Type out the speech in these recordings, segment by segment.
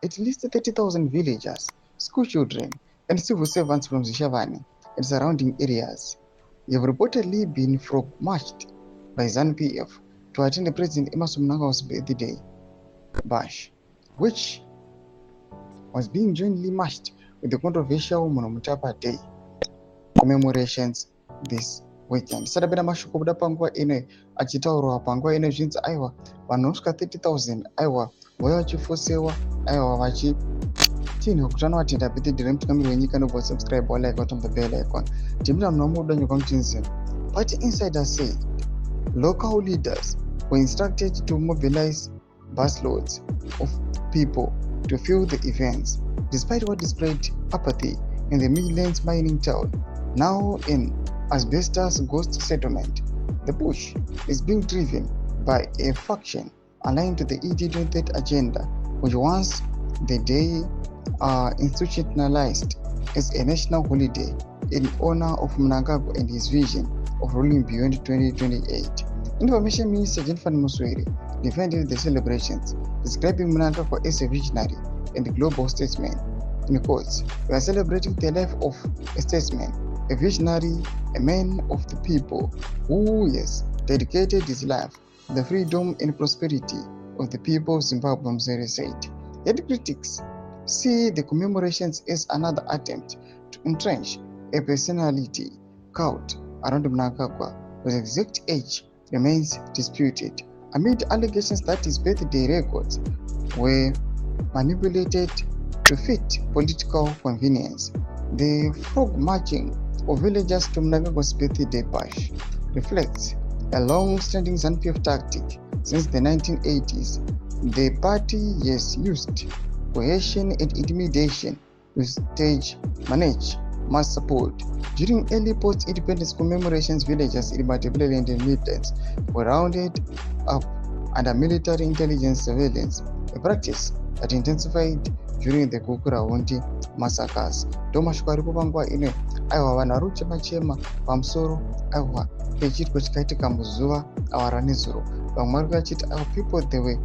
at least 30,000 villagers, school children, and civil servants from Zishavani and surrounding areas have reportedly been frog-marched by ZANU-PF to attend President Emmerson Mnangagwa's birthday bash, which was being jointly marched with the controversial Munamutapa Day commemorations this weekend. Sadabena mashoko buda panguva ine achitaurwa panguva ine zvinzi aiwa vanhu vanosvika 30,000 aiwa vauya vachifosewa aiwa vachitinha kuti vanovatenda birthday remutungamiri wenyika nobvasubscribe walike on the bell icon. Timira munhu wamudanyuka muchinzi party insiders say local leaders were instructed to mobilize busloads of people to fuel the events, despite what displayed apathy in the Midlands mining town, now in asbestos ghost settlement. The push is being driven by a faction aligned to the ET28 agenda, which wants the day institutionalized as a national holiday in honor of Mnangagwa and his vision of ruling beyond 2028. Information Minister Jennifer Musweri defended the celebrations, describing Mnangagwa as a visionary and global statesman. In quotes, we are celebrating the life of a statesman, a visionary, a man of the people who has dedicated his life to the freedom and prosperity of the people of Zimbabwe, Musweri said. Yet critics see the commemorations as another attempt to entrench a personality cult around Mnangagwa, whose exact age remains disputed, amid allegations that his birthday records were manipulated to fit political convenience. The frog marching of villagers to Mnangagwa's birthday bash reflects a long-standing ZANU-PF tactic since the 1980s. The party has used coercion and intimidation to stage manage mass support. During early post-independence commemorations, villagers in Matabeleland and Midlands were rounded up under military intelligence surveillance, a practice that intensified during the Kukurahundi massacres. Domashoko aripo panguva ino aiwa vanhu vari kuchema-chema pamusoro aiwa pechitwa chikaitika muzuva awa ranezuro. Vamwe vari vachiti people they were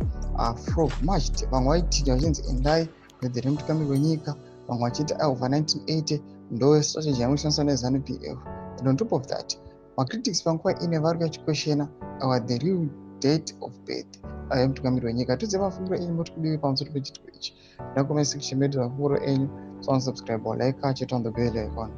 frog marched, vamwe vaiti vachinzi endai birthday remutungamiri wenyika, vamwe vachiti over 1980 ndo strategy yanoshandiswa neZANU-PF. And on top of that, macritics panguva ine vari vachikweshena the real date of birth yemutungamiri wenyika. Tudze mafungiro enyu moti kudivi pamusoro pechitiko ichi. Ndakomai section medu mafungiro enyu, so subscribe or like, check on the bell icon.